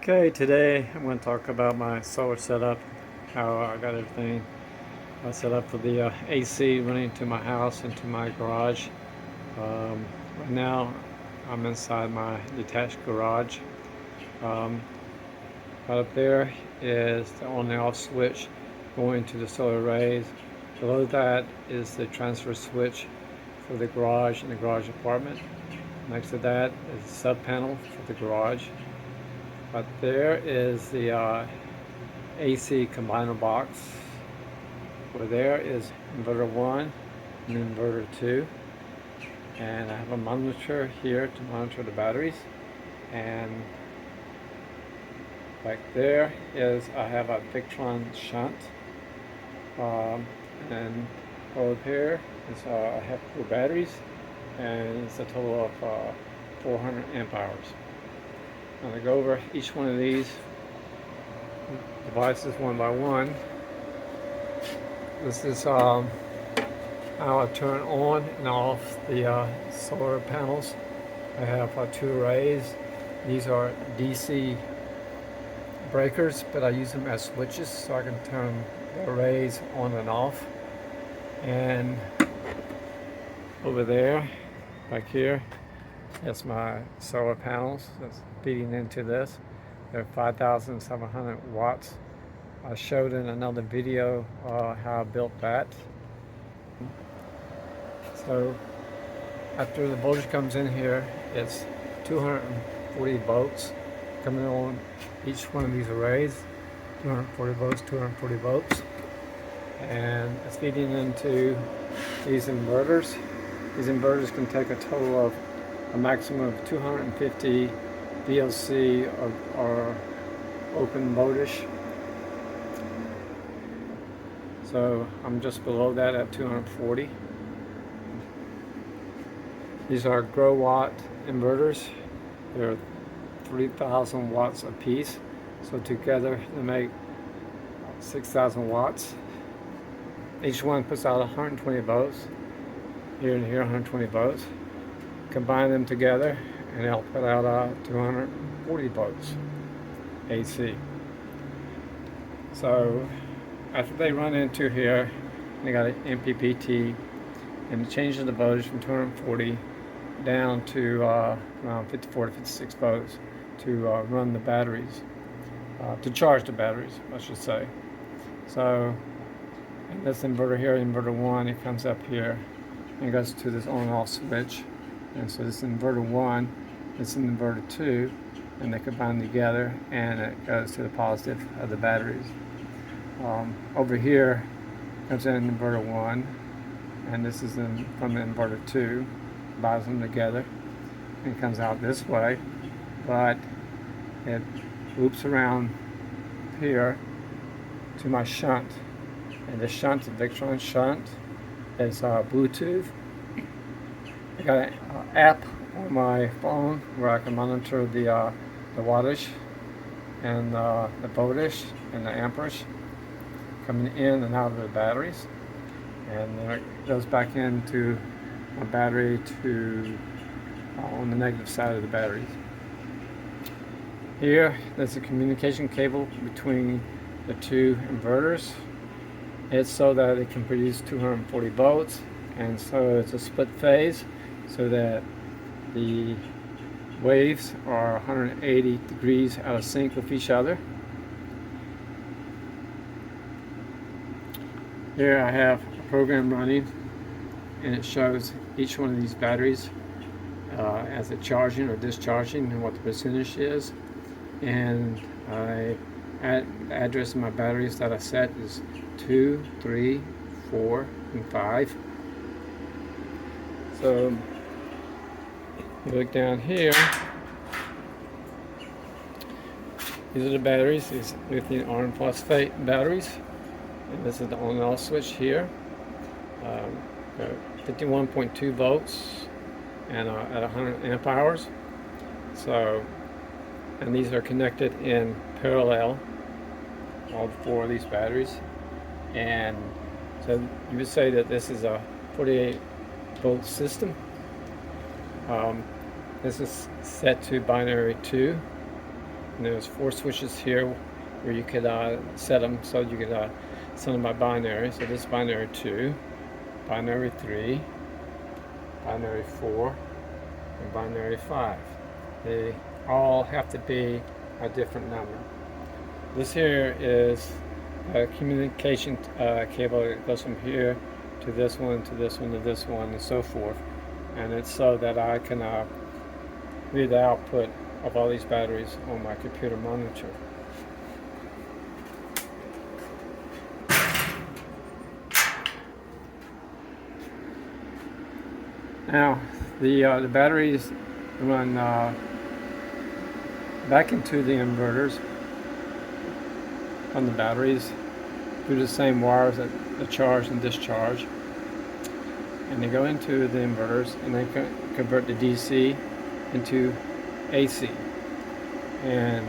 Okay, today I'm going to talk about my solar setup, how I got everything set up for the AC running to my house and to my garage. Right now I'm inside my detached garage. Um, right up there is the on and off switch going to the solar arrays. Below that is the transfer switch for the garage and the garage apartment. Next to that is the sub panel for the garage. Right there is the AC combiner box. Over there is inverter 1 and inverter 2. And I have a monitor here to monitor the batteries. And back there is I have a Victron shunt. And over here is I have 4 batteries, and it's a total of 400 amp hours. I'm going to go over each one of these devices one by one. This is how I turn on and off the solar panels. I have 2 arrays. These are DC breakers, but I use them as switches so I can turn the arrays on and off. And over there, back here, that's my solar panels that's feeding into this. They're 5,700 watts. I showed in another video how I built that. So after the voltage comes in here, it's 240 volts coming on each one of these arrays. 240 volts, 240 volts. And it's feeding into these inverters. These inverters can take a total of a maximum of 250 VLC or open voltage. So I'm just below that at 240. These are Growatt inverters. They're 3,000 watts a piece. So together they make 6,000 watts. Each one puts out 120 volts. Here and here 120 volts. Combine them together and they'll put out 240 volts AC. So after they run into here, they got an MPPT, and it changes the voltage from 240 down to around 54 to 56 volts to run the batteries, to charge the batteries, I should say. So, and this inverter here, inverter 1, it comes up here and goes to this on-off switch. And so this inverter 1, this is inverter 2, and they combine together, and it goes to the positive of the batteries. Over here comes in inverter 1, and this is from the inverter 2, binds them together, and comes out this way, but it loops around here to my shunt. And the shunt, the Victron shunt, is Bluetooth. I got an app on my phone where I can monitor the wattage and the voltage and the amperage coming in and out of the batteries, and then it goes back into my battery to on the negative side of the batteries. Here, there's a communication cable between the 2 inverters. It's so that it can produce 240 volts, and so it's a split phase so that the waves are 180 degrees out of sync with each other. Here I have a program running, and it shows each one of these batteries as it's charging or discharging and what the percentage is. And the address of my batteries that I set is 2, 3, 4, and 5. So you look down here, these are the batteries, these lithium iron phosphate batteries. And this is the on and off switch here. 51.2 volts and at 100 amp hours. So, and these are connected in parallel, all 4 of these batteries. And so you would say that this is a 48 volt system. This is set to binary 2. And there's 4 switches here where you could set them so you could set them by binary. So this is binary 2, binary 3, binary 4, and binary 5. They all have to be a different number. This here is a communication cable that goes from here to this one, to this one, to this one, and so forth. And it's so that I can read the output of all these batteries on my computer monitor. Now, the batteries run back into the inverters on the batteries through the same wires that the charge and discharge, and they go into the inverters and they convert the DC into AC. And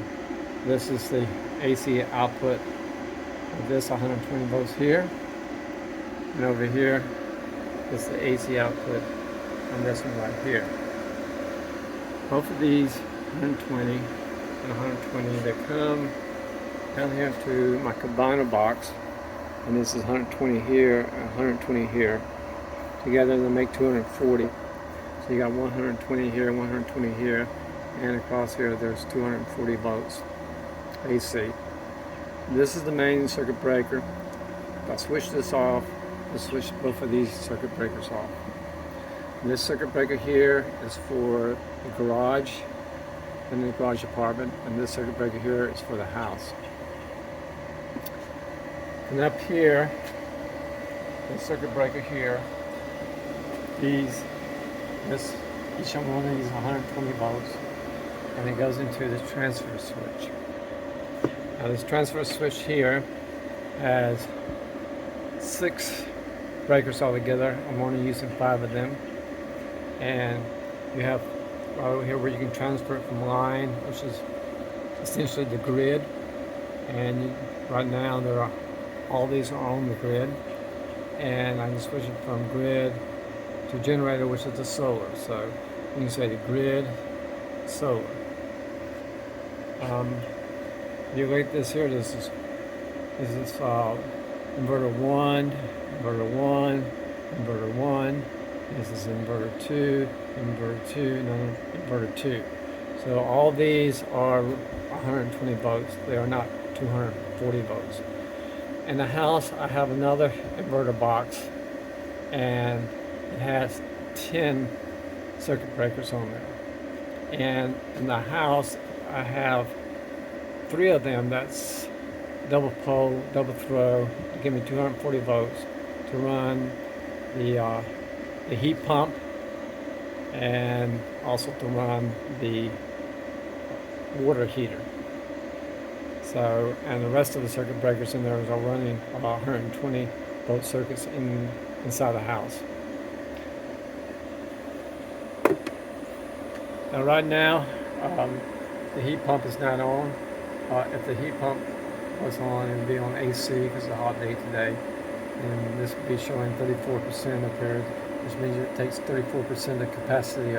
this is the AC output of this 120 volts here, and over here is the AC output on this one right here. Both of these 120 and 120, they come down here to my combiner box, and this is 120 here and 120 here. Together they make 240. So you got 120 here, 120 here, and across here there's 240 volts AC. This is the main circuit breaker. If I switch this off, I'll switch both of these circuit breakers off. And this circuit breaker here is for the garage and the garage apartment, and this circuit breaker here is for the house. And up here, the circuit breaker here, each one of these 120 volts, and it goes into the transfer switch. Now this transfer switch here has 6 breakers altogether. I'm only using 5 of them. And you have right over here where you can transfer it from line, which is essentially the grid. And right now all these are on the grid, and I can switch it from grid to generator, which is the solar. So you can say the grid, solar. You look at this here. This is inverter 1, inverter 1, inverter 1. This is inverter 2, inverter 2, and inverter 2. So all these are 120 volts. They are not 240 volts. In the house, I have another inverter box, and it has 10 circuit breakers on there. And in the house, I have 3 of them. That's double pole, double throw, to give me 240 volts to run the heat pump, and also to run the water heater. So, and the rest of the circuit breakers in there are running about 120 volt circuits inside the house. Now right now, the heat pump is not on. If the heat pump was on, it would be on AC because it's a hot day today. And this would be showing 34% up here, which means it takes 34% of the capacity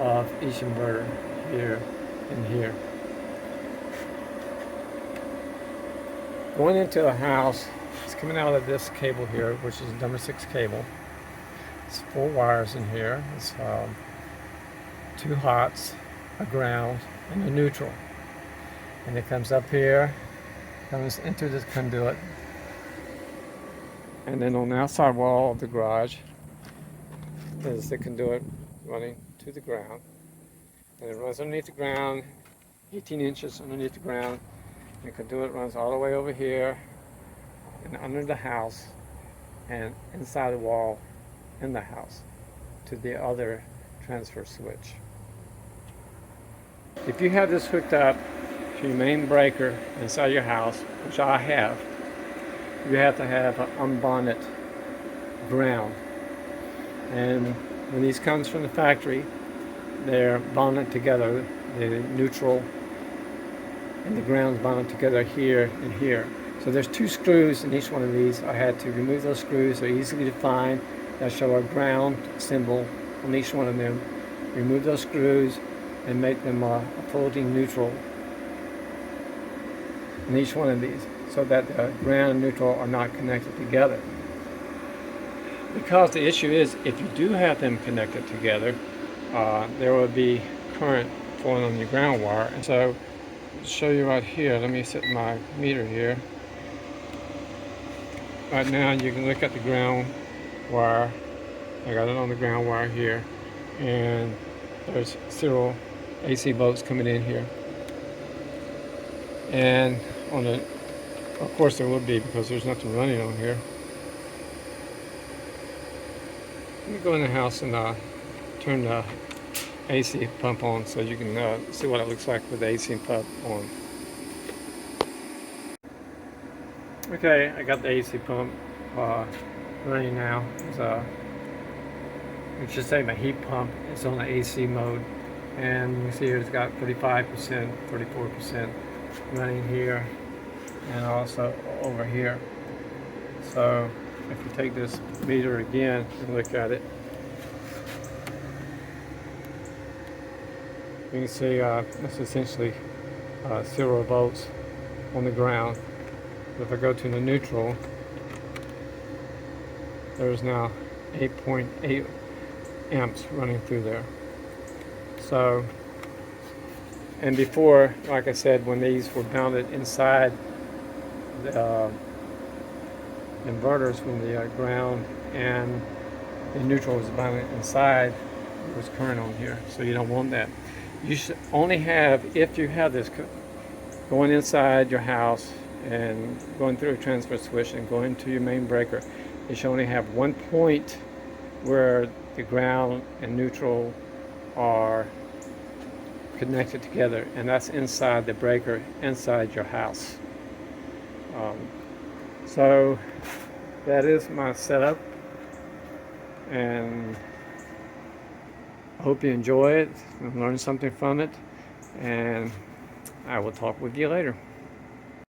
of each inverter here and here. Going into a house, it's coming out of this cable here, which is number 6 cable. It's 4 wires in here. It's 2 hots, a ground, and a neutral. And it comes up here, comes into this conduit, and then on the outside wall of the garage is the conduit running to the ground. And it runs underneath the ground, 18 inches underneath the ground. The conduit runs all the way over here and under the house and inside the wall in the house to the other transfer switch. If you have this hooked up to your main breaker inside your house, which I have, you have to have an unbonded ground. And when these comes from the factory, they're bonded together. The neutral and the ground's bonded together here and here. So there's 2 screws in each one of these. I had to remove those screws. They're easily to find. That show a ground symbol on each one of them. Remove those screws and make them a floating neutral in each one of these, so that the ground and neutral are not connected together. Because the issue is, if you do have them connected together, there will be current flowing on your ground wire. And so, to show you right here, let me set my meter here. Right now, you can look at the ground wire. I got it on the ground wire here, and there's 0 AC volts coming in here. And on the, of course there would be, because there's nothing running on here. Let me go in the house and turn the AC pump on so you can see what it looks like with the AC pump on. Okay, I got the AC pump running now. I should say my heat pump is on the AC mode, and you can see here it's got 35%, 34% running here, and also over here. So if you take this meter again and look at it, you can see it's essentially 0 volts on the ground. If I go to the neutral, there's now 8.8 amps running through there. So, and before, like I said, when these were mounted inside the inverters, when the ground and the neutral was mounted inside, there was current on here, so you don't want that. You should only have, if you have this going inside your house and going through a transfer switch and going to your main breaker, you should only have one point where the ground and neutral are connected together, and that's inside the breaker, inside your house. So that is my setup, and I hope you enjoy it and learn something from it, and I will talk with you later.